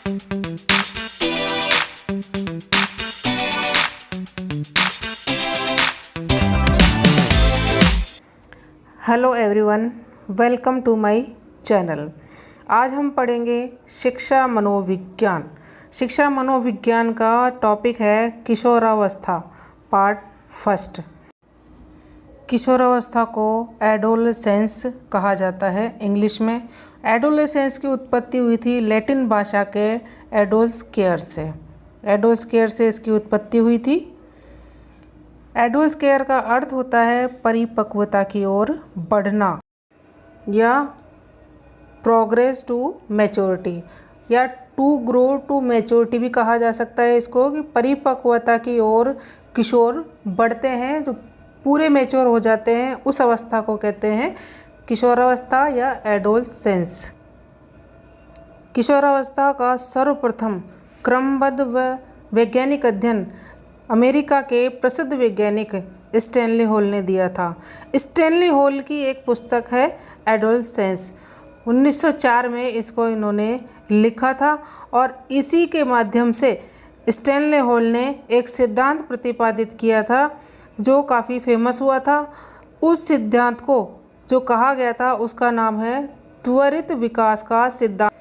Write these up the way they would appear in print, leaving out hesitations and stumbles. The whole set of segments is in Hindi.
Hello everyone, welcome to my channel. आज हम पढ़ेंगे शिक्षा मनोविज्ञान। शिक्षा मनोविज्ञान का टॉपिक है किशोरावस्था, पार्ट फर्स्ट। किशोरावस्था को एडोलेसेंस कहा जाता है इंग्लिश में। एडोलेसेंस की उत्पत्ति हुई थी लैटिन भाषा के एडोल्स केयर से। एडोल्स केयर से इसकी उत्पत्ति हुई थी। एडोल्स केयर का अर्थ होता है परिपक्वता की ओर बढ़ना या प्रोग्रेस टू मैच्योरिटी या टू ग्रो टू मैच्योरिटी भी कहा जा सकता है इसको, कि परिपक्वता की ओर किशोर बढ़ते हैं, जो पूरे मैच्योर हो जाते हैं, उस अवस्था को कहते हैं किशोरावस्था या एडोलसेंस। किशोरावस्था का सर्वप्रथम क्रमबद्ध व वैज्ञानिक अध्ययन अमेरिका के प्रसिद्ध वैज्ञानिक स्टैनली हॉल ने दिया था। स्टैनली हॉल की एक पुस्तक है एडोलसेंस। 1904 में इसको इन्होंने लिखा था और इसी के माध्यम से स्टैनली हॉल ने एक सिद्धांत प्रतिपादित किया था जो काफ़ी फेमस हुआ था। उस सिद्धांत को जो कहा गया था उसका नाम है त्वरित विकास का सिद्धांत।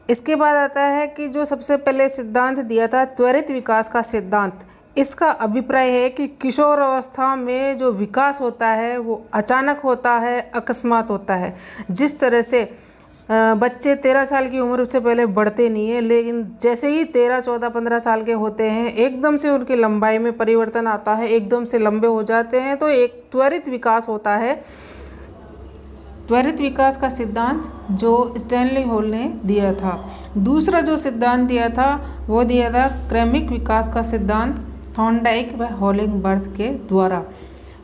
इसके बाद आता है कि जो सबसे पहले सिद्धांत दिया था त्वरित विकास का सिद्धांत, इसका अभिप्राय है कि किशोर अवस्था में जो विकास होता है वो अचानक होता है, अकस्मात होता है। जिस तरह से बच्चे 13 साल की उम्र से पहले बढ़ते नहीं है, लेकिन जैसे ही 13, 14, 15 साल के होते हैं एकदम से उनकी लंबाई में परिवर्तन आता है, एकदम से लंबे हो जाते हैं, तो एक त्वरित विकास होता है। त्वरित विकास का सिद्धांत जो स्टैनली हॉल ने दिया था। दूसरा जो सिद्धांत दिया था वो दिया था क्रमिक विकास का सिद्धांत थॉर्नडाइक व हॉलिंगबर्थ के द्वारा।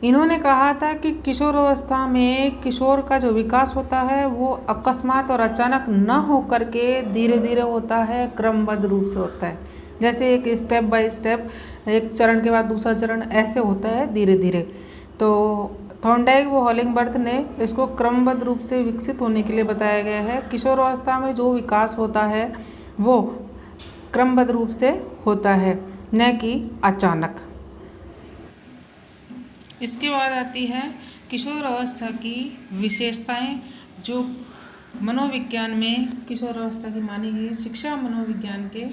इन्होंने कहा था कि किशोर अवस्था में किशोर का जो विकास होता है वो अकस्मात और अचानक न हो करके धीरे धीरे होता है, क्रमबद्ध रूप से होता है। जैसे एक स्टेप बाय स्टेप, एक चरण के बाद दूसरा चरण, ऐसे होता है धीरे धीरे। तो थॉर्नडाइक व हॉलिंगबर्थ ने इसको क्रमबद्ध रूप से विकसित होने के लिए बताया गया है। किशोर अवस्था में जो विकास होता है वो क्रमबद्ध रूप से होता है, न कि अचानक। इसके बाद आती है किशोर अवस्था की विशेषताएं, जो मनोविज्ञान में किशोर अवस्था की मानी गई शिक्षा मनोविज्ञान के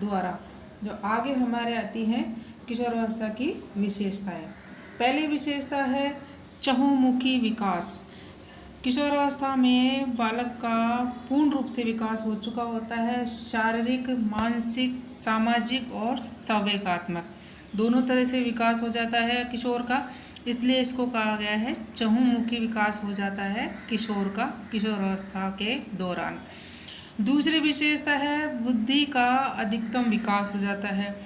द्वारा। जो आगे हमारे आती हैं किशोर अवस्था की विशेषताएं। पहली विशेषता है चहुमुखी विकास। किशोर अवस्था में बालक का पूर्ण रूप से विकास हो चुका होता है। शारीरिक, मानसिक, सामाजिक और संवेगात्मक दोनों तरह से विकास हो जाता है किशोर का, इसलिए इसको कहा गया है चहुमुखी विकास हो जाता है किशोर का किशोर अवस्था के दौरान। दूसरी विशेषता है बुद्धि का अधिकतम विकास हो जाता है।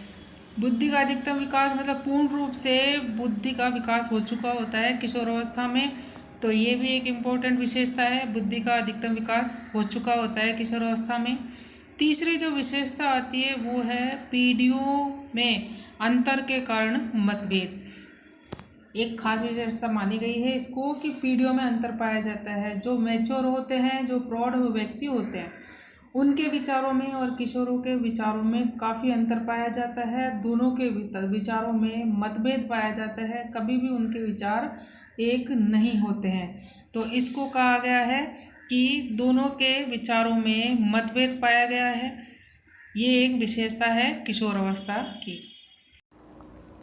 बुद्धि का अधिकतम विकास मतलब पूर्ण रूप से बुद्धि का विकास हो चुका होता है किशोर अवस्था में, तो ये भी एक इम्पोर्टेंट विशेषता है, बुद्धि का अधिकतम विकास हो चुका होता है किशोर अवस्था में। तीसरी जो विशेषता आती है वो है पीढ़ियों में अंतर के कारण मतभेद। एक खास विशेषता मानी गई है इसको कि पीढ़ियों में अंतर पाया जाता है। जो मैच्योर होते हैं, जो प्रौढ़ व्यक्ति होते हैं, उनके विचारों में और किशोरों के विचारों में काफ़ी अंतर पाया जाता है। दोनों के विचारों में मतभेद पाया जाता है, कभी भी उनके विचार एक नहीं होते हैं। तो इसको कहा गया है कि दोनों के विचारों में मतभेद पाया गया है। ये एक विशेषता है किशोर अवस्था की।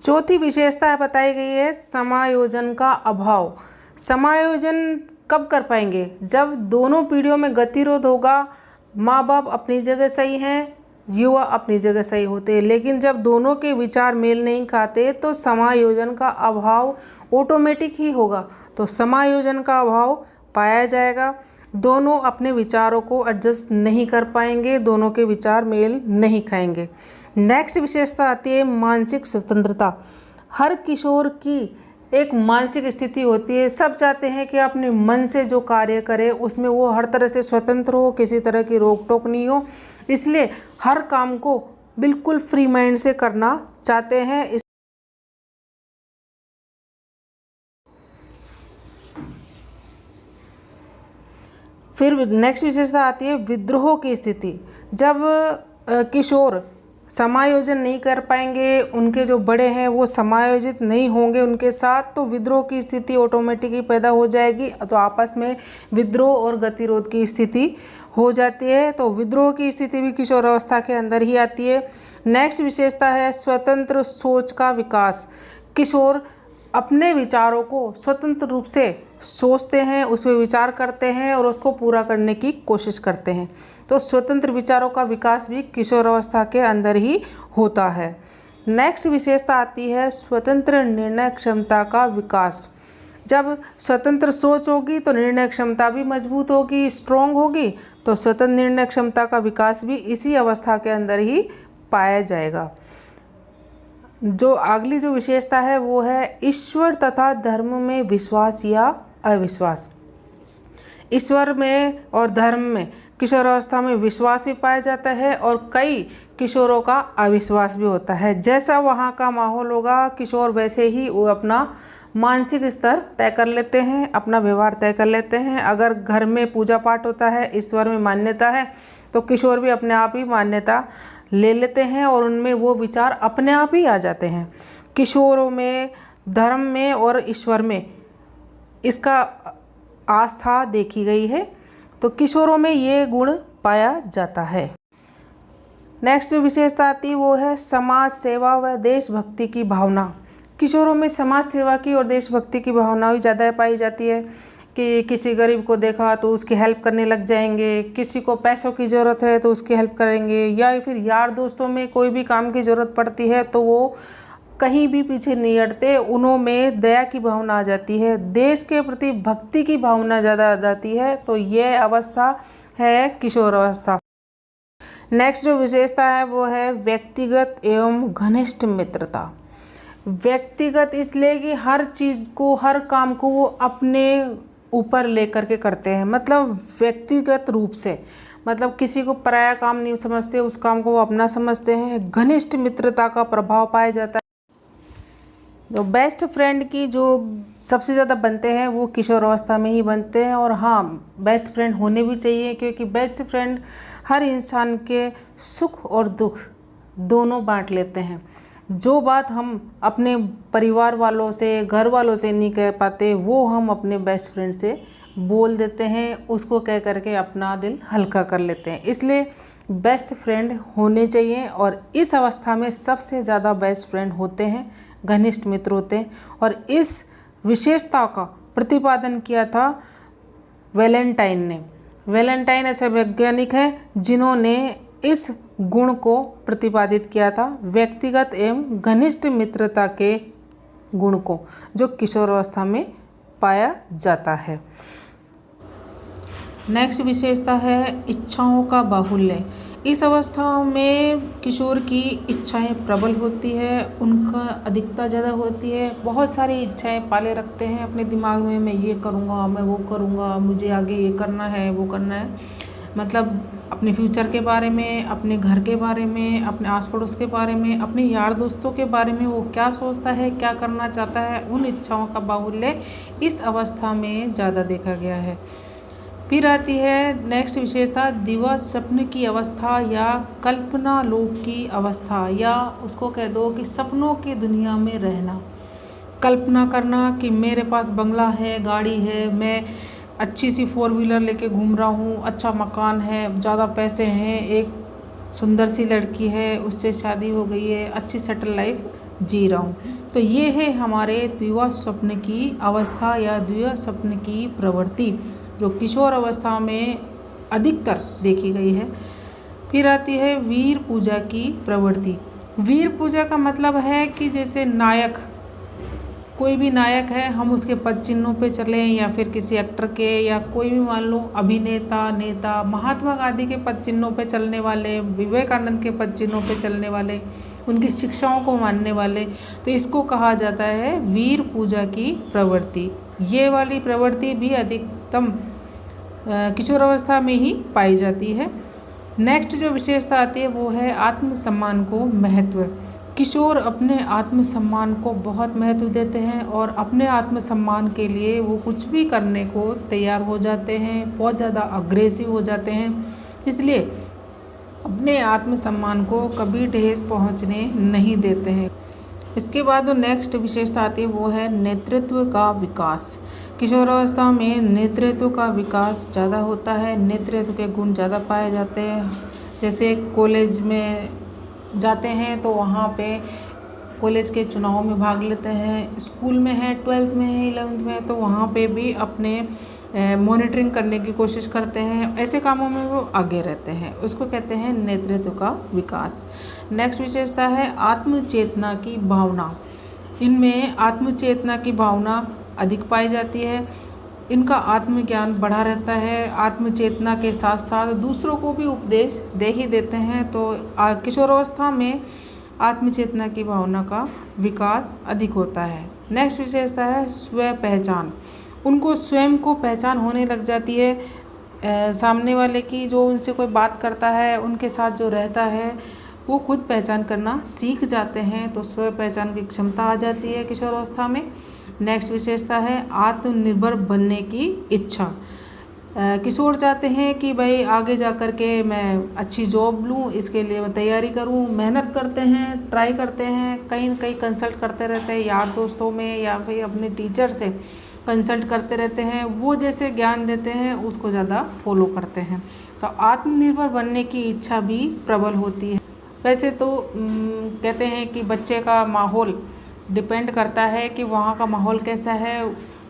चौथी विशेषता बताई गई है समायोजन का अभाव। समायोजन कब कर पाएंगे? जब दोनों पीढ़ियों में गतिरोध होगा। माँ बाप अपनी जगह सही हैं, युवा अपनी जगह सही होते हैं, लेकिन जब दोनों के विचार मेल नहीं खाते तो समायोजन का अभाव ऑटोमेटिक ही होगा। तो समायोजन का अभाव पाया जाएगा। दोनों अपने विचारों को एडजस्ट नहीं कर पाएंगे, दोनों के विचार मेल नहीं खाएंगे। नेक्स्ट विशेषता आती है मानसिक स्वतंत्रता। हर किशोर की एक मानसिक स्थिति होती है। सब चाहते हैं कि अपने मन से जो कार्य करे उसमें वो हर तरह से स्वतंत्र हो, किसी तरह की रोक टोक नहीं हो, इसलिए हर काम को बिल्कुल फ्री माइंड से करना चाहते हैं। फिर नेक्स्ट विशेषता आती है विद्रोह की स्थिति। जब किशोर समायोजन नहीं कर पाएंगे, उनके जो बड़े हैं वो समायोजित नहीं होंगे उनके साथ, तो विद्रोह की स्थिति ऑटोमेटिकली पैदा हो जाएगी। तो आपस में विद्रोह और गतिरोध की स्थिति हो जाती है। तो विद्रोह की स्थिति भी किशोर अवस्था के अंदर ही आती है। नेक्स्ट विशेषता है स्वतंत्र सोच का विकास। किशोर अपने विचारों को स्वतंत्र रूप से सोचते हैं, उस पर विचार करते हैं और उसको पूरा करने की कोशिश करते हैं। तो स्वतंत्र विचारों का विकास भी किशोर अवस्था के अंदर ही होता है। नेक्स्ट विशेषता आती है स्वतंत्र निर्णय क्षमता का विकास। जब स्वतंत्र सोच होगी तो निर्णय क्षमता भी मजबूत होगी, स्ट्रॉन्ग होगी, तो स्वतंत्र निर्णय क्षमता का विकास भी इसी अवस्था के अंदर ही पाया जाएगा। जो अगली जो विशेषता है वो है ईश्वर तथा धर्म में विश्वास या अविश्वास। ईश्वर में और धर्म में किशोर अवस्था में विश्वास भी पाया जाता है और कई किशोरों का अविश्वास भी होता है। जैसा वहाँ का माहौल होगा किशोर वैसे ही वो अपना मानसिक स्तर तय कर लेते हैं, अपना व्यवहार तय कर लेते हैं। अगर घर में पूजा पाठ होता है, ईश्वर में मान्यता है, तो किशोर भी अपने आप ही मान्यता ले लेते हैं और उनमें वो विचार अपने आप ही आ जाते हैं। किशोरों में धर्म में और ईश्वर में इसका आस्था देखी गई है, तो किशोरों में ये गुण पाया जाता है। नेक्स्ट जो विशेषता आती है वो है समाज सेवा व देशभक्ति की भावना। किशोरों में समाज सेवा की और देशभक्ति की भावना भी ज़्यादा पाई जाती है कि किसी गरीब को देखा तो उसकी हेल्प करने लग जाएंगे, किसी को पैसों की ज़रूरत है तो उसकी हेल्प करेंगे, या फिर यार दोस्तों में कोई भी काम की ज़रूरत पड़ती है तो वो कहीं भी पीछे नहीं हटते, उनमें दया की भावना आ जाती है, देश के प्रति भक्ति की भावना ज़्यादा आ जाती है। तो ये अवस्था है किशोर अवस्था। नेक्स्ट जो विशेषता है वो है व्यक्तिगत एवं घनिष्ठ मित्रता। व्यक्तिगत इसलिए कि हर चीज़ को, हर काम को वो अपने ऊपर लेकर के करते हैं, मतलब व्यक्तिगत रूप से, मतलब किसी को पराया काम नहीं समझते, उस काम को वो अपना समझते हैं। घनिष्ठ मित्रता का प्रभाव पाया जाता है। जो बेस्ट फ्रेंड की जो सबसे ज़्यादा बनते हैं वो किशोर अवस्था में ही बनते हैं। और हाँ, बेस्ट फ्रेंड होने भी चाहिए, क्योंकि बेस्ट फ्रेंड हर इंसान के सुख और दुख दोनों बांट लेते हैं। जो बात हम अपने परिवार वालों से, घर वालों से नहीं कह पाते, वो हम अपने बेस्ट फ्रेंड से बोल देते हैं, उसको कह करके अपना दिल हल्का कर लेते हैं। इसलिए बेस्ट फ्रेंड होने चाहिए और इस अवस्था में सबसे ज़्यादा बेस्ट फ्रेंड होते हैं, घनिष्ठ मित्र होते हैं। और इस विशेषता का प्रतिपादन किया था वैलेंटाइन ने। वैलेंटाइन ऐसे वैज्ञानिक हैं जिन्होंने इस गुण को प्रतिपादित किया था, व्यक्तिगत एवं घनिष्ठ मित्रता के गुण को, जो किशोर अवस्था में पाया जाता है। नेक्स्ट विशेषता है इच्छाओं का बाहुल्य। इस अवस्था में किशोर की इच्छाएं प्रबल होती है, उनका अधिकता ज़्यादा होती है, बहुत सारी इच्छाएं पाले रखते हैं अपने दिमाग में, मैं ये करूँगा, मैं वो करूँगा, मुझे आगे ये करना है, वो करना है। मतलब अपने फ्यूचर के बारे में, अपने घर के बारे में, अपने आस पड़ोस के बारे में, अपने यार दोस्तों के बारे में वो क्या सोचता है, क्या करना चाहता है, उन इच्छाओं का बाहुल्य इस अवस्था में ज़्यादा देखा गया है। फिर आती है नेक्स्ट विशेषता दिवा स्वप्न की अवस्था या कल्पना लोक की अवस्था, या उसको कह दो कि सपनों की दुनिया में रहना, कल्पना करना कि मेरे पास बंगला है, गाड़ी है, मैं अच्छी सी 4 व्हीलर लेके घूम रहा हूँ, अच्छा मकान है, ज़्यादा पैसे हैं, एक सुंदर सी लड़की है, उससे शादी हो गई है, अच्छी सेटल लाइफ जी रहा हूँ। तो ये है हमारे द्विवा स्वप्न की अवस्था या द्विवा स्वप्न की प्रवृत्ति, जो किशोर अवस्था में अधिकतर देखी गई है। फिर आती है वीर पूजा की प्रवृत्ति। वीर पूजा का मतलब है कि जैसे नायक, कोई भी नायक है, हम उसके पद चिन्हों पे चलें, या फिर किसी एक्टर के, या कोई भी मान लो अभिनेता, नेता, महात्मा गांधी के पद चिन्हों पे चलने वाले, विवेकानंद के पद चिन्हों पे चलने वाले, उनकी शिक्षाओं को मानने वाले, तो इसको कहा जाता है वीर पूजा की प्रवृत्ति। ये वाली प्रवृत्ति भी अधिकतम किशोर अवस्था में ही पाई जाती है। नेक्स्ट जो विशेषता आती है वो है आत्मसम्मान को महत्व। किशोर अपने आत्मसम्मान को बहुत महत्व देते हैं और अपने आत्मसम्मान के लिए वो कुछ भी करने को तैयार हो जाते हैं, बहुत ज़्यादा अग्रेसिव हो जाते हैं। इसलिए अपने आत्मसम्मान को कभी ठेस पहुंचने नहीं देते हैं। इसके बाद जो नेक्स्ट विशेषता आती है वो है नेतृत्व का विकास। किशोरावस्था में नेतृत्व का विकास ज़्यादा होता है, नेतृत्व के गुण ज़्यादा पाए जाते हैं। जैसे कॉलेज में जाते हैं तो वहाँ पे कॉलेज के चुनाव में भाग लेते हैं, स्कूल में है, 12th में है, 11th में है, तो वहाँ पे भी अपने मॉनिटरिंग करने की कोशिश करते हैं। ऐसे कामों में वो आगे रहते हैं, उसको कहते हैं नेतृत्व का विकास। नेक्स्ट विशेषता है आत्मचेतना की भावना। इनमें आत्मचेतना की भावना अधिक पाई जाती है। इनका आत्मज्ञान बढ़ा रहता है। आत्मचेतना के साथ साथ दूसरों को भी उपदेश दे ही देते हैं। तो किशोरावस्था में आत्मचेतना की भावना का विकास अधिक होता है। नेक्स्ट विशेषता है स्व पहचान। उनको स्वयं को पहचान होने लग जाती है। सामने वाले की जो उनसे कोई बात करता है, उनके साथ जो रहता है, वो खुद पहचान करना सीख जाते हैं। तो स्व पहचान की क्षमता आ जाती है किशोरावस्था में। नेक्स्ट विशेषता है आत्मनिर्भर बनने की इच्छा। किशोर चाहते हैं कि भाई आगे जा कर के मैं अच्छी जॉब लूँ, इसके लिए मैं तैयारी करूँ, मेहनत करते हैं, ट्राई करते हैं, कहीं न कहीं कंसल्ट करते रहते हैं यार दोस्तों में या फिर अपने टीचर से कंसल्ट करते रहते हैं। वो जैसे ज्ञान देते हैं उसको ज़्यादा फॉलो करते हैं। तो आत्मनिर्भर बनने की इच्छा भी प्रबल होती है। वैसे तो कहते हैं कि बच्चे का माहौल डिपेंड करता है कि वहाँ का माहौल कैसा है,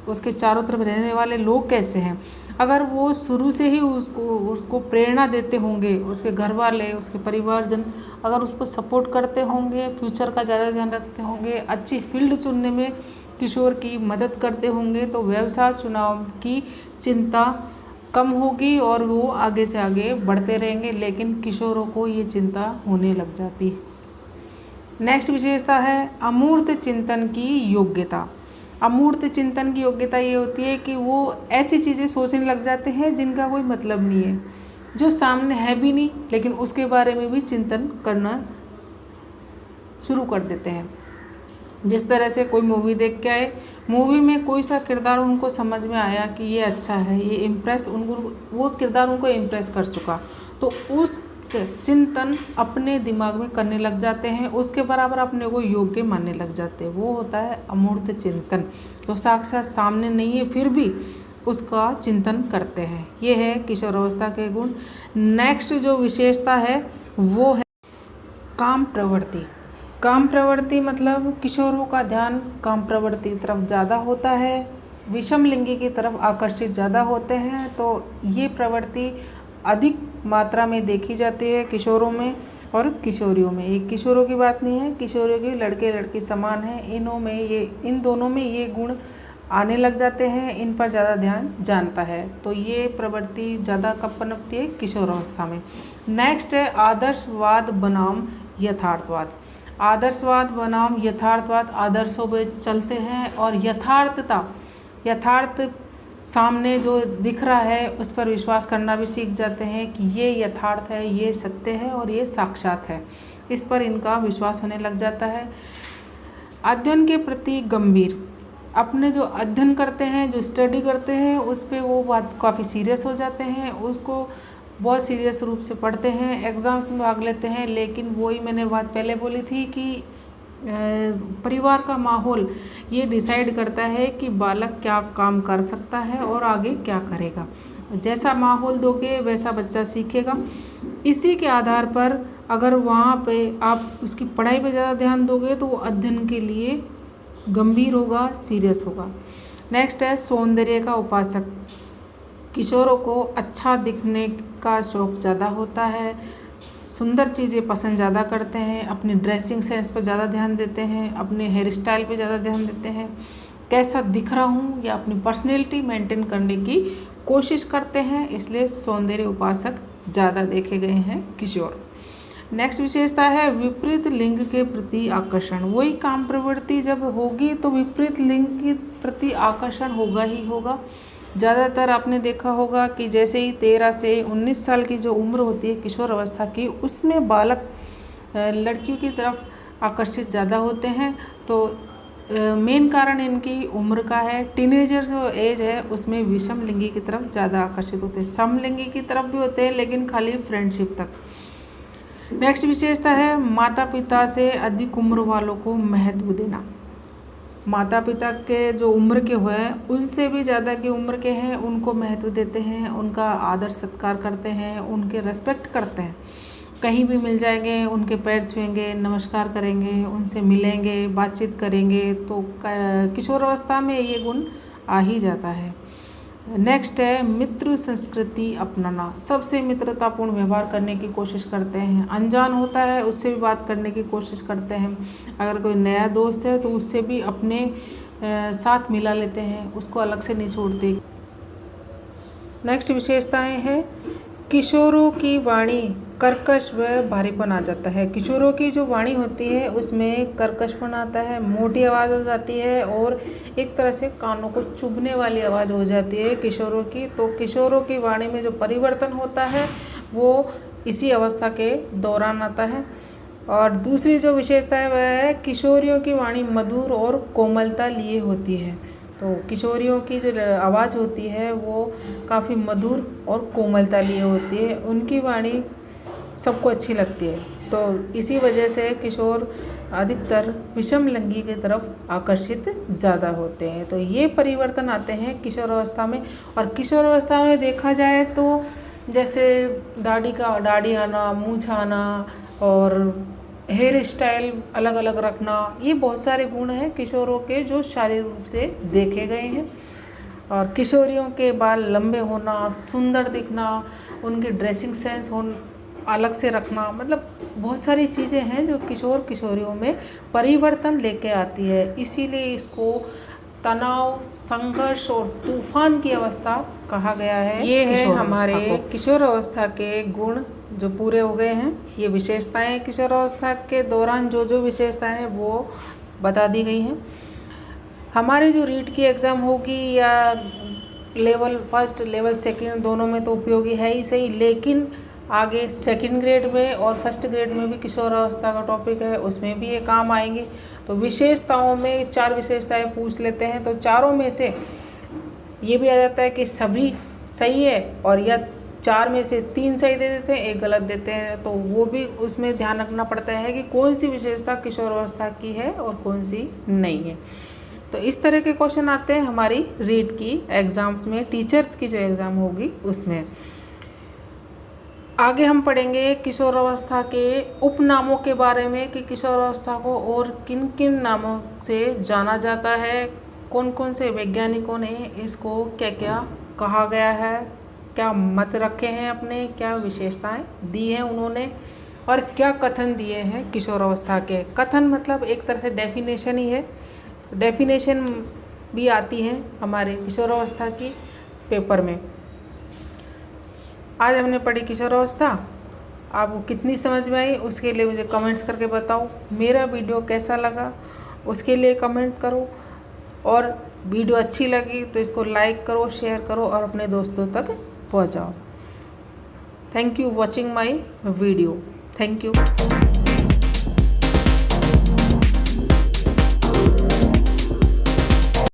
उसके चारों तरफ रहने वाले लोग कैसे हैं। अगर वो शुरू से ही उसको प्रेरणा देते होंगे, उसके घर वाले, उसके परिवारजन अगर उसको सपोर्ट करते होंगे, फ्यूचर का ज़्यादा ध्यान रखते होंगे, अच्छी फील्ड चुनने में किशोर की मदद करते होंगे, तो व्यवसाय चुनाव की चिंता कम होगी और वो आगे से आगे बढ़ते रहेंगे। लेकिन किशोरों को ये चिंता होने लग जाती है। नेक्स्ट विशेषता है अमूर्त चिंतन की योग्यता। अमूर्त चिंतन की योग्यता ये होती है कि वो ऐसी चीज़ें सोचने लग जाते हैं जिनका कोई मतलब नहीं है, जो सामने है भी नहीं, लेकिन उसके बारे में भी चिंतन करना शुरू कर देते हैं। जिस तरह से कोई मूवी देख के आए, मूवी में कोई सा किरदार उनको समझ में आया कि ये अच्छा है, ये इम्प्रेस उनको, वो किरदार उनको इम्प्रेस कर चुका, तो उस चिंतन अपने दिमाग में करने लग जाते हैं, उसके बराबर अपने को योग्य मानने लग जाते हैं। वो होता है अमूर्त चिंतन। तो साक्षात सामने नहीं है फिर भी उसका चिंतन करते हैं। ये है किशोरावस्था के गुण। नेक्स्ट जो विशेषता है वो है काम प्रवृत्ति। काम प्रवृत्ति मतलब किशोरों का ध्यान काम प्रवृत्ति की तरफ ज़्यादा होता है, विषम लिंगी की तरफ आकर्षित ज़्यादा होते हैं। तो ये प्रवृत्ति अधिक मात्रा में देखी जाती है किशोरों में और किशोरियों में। ये किशोरों की बात नहीं है, किशोरियों की लड़के लड़की समान है, इन दोनों में ये गुण आने लग जाते हैं, इन पर ज़्यादा ध्यान जानता है। तो ये प्रवृत्ति ज़्यादा कब पनपती है? किशोरावस्था में। नेक्स्ट है आदर्शवाद बनाम यथार्थवाद। आदर्शवाद बनाम यथार्थवाद, आदर्शों पे चलते हैं और यथार्थ सामने जो दिख रहा है उस पर विश्वास करना भी सीख जाते हैं कि ये यथार्थ है, ये सत्य है और ये साक्षात है। इस पर इनका विश्वास होने लग जाता है। अध्ययन के प्रति गंभीर, अपने जो अध्ययन करते हैं, जो स्टडी करते हैं, उस पर वो बात काफ़ी सीरियस हो जाते हैं, उसको बहुत सीरियस रूप से पढ़ते हैं, एग्ज़ाम्स में भाग लेते हैं। लेकिन वही मैंने बात पहले बोली थी कि परिवार का माहौल ये डिसाइड करता है कि बालक क्या काम कर सकता है और आगे क्या करेगा। जैसा माहौल दोगे वैसा बच्चा सीखेगा। इसी के आधार पर अगर वहाँ पे आप उसकी पढ़ाई पे ज़्यादा ध्यान दोगे तो वो अध्ययन के लिए गंभीर होगा, सीरियस होगा। नेक्स्ट है सौंदर्य का उपासक। किशोरों को अच्छा दिखने का शौक़ ज़्यादा होता है, सुंदर चीज़ें पसंद ज़्यादा करते हैं, अपनी ड्रेसिंग सेंस पर ज़्यादा ध्यान देते हैं, अपने हेयर स्टाइल पे ज़्यादा ध्यान देते हैं, कैसा दिख रहा हूँ या अपनी पर्सनैलिटी मेंटेन करने की कोशिश करते हैं। इसलिए सौंदर्य उपासक ज़्यादा देखे गए हैं किशोर। नेक्स्ट विशेषता है विपरीत लिंग के प्रति आकर्षण। वही काम प्रवृत्ति जब होगी तो विपरीत लिंग के प्रति आकर्षण होगा ही होगा। ज़्यादातर आपने देखा होगा कि जैसे ही 13 से 19 साल की जो उम्र होती है किशोर अवस्था की, उसमें बालक लड़कियों की तरफ आकर्षित ज़्यादा होते हैं। तो मेन कारण इनकी उम्र का है। टीनेजर जो एज है उसमें विषम लिंगी की तरफ ज़्यादा आकर्षित होते हैं, समलिंगी की तरफ भी होते हैं लेकिन खाली फ्रेंडशिप तक। नेक्स्ट विशेषता है माता पिता से अधिक उम्र वालों को महत्व देना। माता पिता के जो उम्र के हुए उनसे भी ज़्यादा की उम्र के हैं उनको महत्व देते हैं, उनका आदर सत्कार करते हैं, उनके रेस्पेक्ट करते हैं। कहीं भी मिल जाएंगे उनके पैर छुएंगे, नमस्कार करेंगे, उनसे मिलेंगे, बातचीत करेंगे, तो किशोरावस्था में ये गुण आ ही जाता है। नेक्स्ट है मित्र संस्कृति अपनाना। सबसे मित्रतापूर्ण व्यवहार करने की कोशिश करते हैं। अनजान होता है उससे भी बात करने की कोशिश करते हैं। अगर कोई नया दोस्त है तो उससे भी अपने साथ मिला लेते हैं, उसको अलग से नहीं छोड़ते। नेक्स्ट विशेषताएं हैं किशोरों की वाणी कर्कश व भारीपन आ जाता है। किशोरों की जो वाणी होती है उसमें कर्कशपन आता है, मोटी आवाज़ हो जाती है और एक तरह से कानों को चुभने वाली आवाज़ हो जाती है किशोरों की। तो किशोरों की वाणी में जो परिवर्तन होता है वो इसी अवस्था के दौरान आता है। और दूसरी जो विशेषता है वह है किशोरियों की वाणी मधुर और कोमलता लिए होती है। तो किशोरियों की जो आवाज़ होती है वो काफ़ी मधुर और कोमलता लिए होती है, उनकी वाणी सबको अच्छी लगती है। तो इसी वजह से किशोर अधिकतर विषम लिंगी की तरफ आकर्षित ज़्यादा होते हैं। तो ये परिवर्तन आते हैं किशोरावस्था में। और किशोरावस्था में देखा जाए तो जैसे दाढ़ी आना, मूंछ आना और हेयर स्टाइल अलग अलग रखना, ये बहुत सारे गुण हैं किशोरों के जो शारीरिक रूप से देखे गए हैं। और किशोरियों के बाल लंबे होना, सुंदर दिखना, उनकी ड्रेसिंग सेंस अलग से रखना, मतलब बहुत सारी चीज़ें हैं जो किशोर किशोरियों में परिवर्तन लेके आती है। इसीलिए इसको तनाव, संघर्ष और तूफान की अवस्था कहा गया है। ये है हमारे किशोर अवस्था के गुण जो पूरे हो गए हैं। ये विशेषताएं किशोरावस्था के दौरान जो जो विशेषताएं हैं वो बता दी गई हैं। हमारी जो रीट की एग्ज़ाम होगी या लेवल फर्स्ट लेवल सेकंड दोनों में तो उपयोगी है ही सही, लेकिन आगे सेकंड ग्रेड में और फर्स्ट ग्रेड में भी किशोरावस्था का टॉपिक है, उसमें भी ये काम आएंगे। तो विशेषताओं में 4 विशेषताएं पूछ लेते हैं तो चारों में से ये भी आ जाता है कि सभी सही है, और या 4 में से 3 सही दे देते हैं, 1 गलत देते हैं। तो वो भी उसमें ध्यान रखना पड़ता है कि कौन सी विशेषता किशोरावस्था की है और कौन सी नहीं है। तो इस तरह के क्वेश्चन आते हैं हमारी रीट की एग्ज़ाम्स में, टीचर्स की जो एग्ज़ाम होगी उसमें। आगे हम पढ़ेंगे किशोरावस्था के उपनामों के बारे में कि किशोरावस्था को और किन किन नामों से जाना जाता है, कौन कौन से वैज्ञानिकों ने इसको क्या क्या कहा गया है, क्या मत रखे हैं अपने, क्या विशेषताएं दी हैं उन्होंने और क्या कथन दिए हैं किशोरावस्था के। कथन मतलब एक तरह से डेफिनेशन ही है, डेफिनेशन भी आती है हमारे किशोरावस्था की पेपर में। आज हमने पढ़ी किशोरावस्था, आपको कितनी समझ में आई उसके लिए मुझे कमेंट्स करके बताओ। मेरा वीडियो कैसा लगा उसके लिए कमेंट करो, और वीडियो अच्छी लगी तो इसको लाइक करो, शेयर करो और अपने दोस्तों तक पहुंचाओ। Thank you watching my video. Thank you.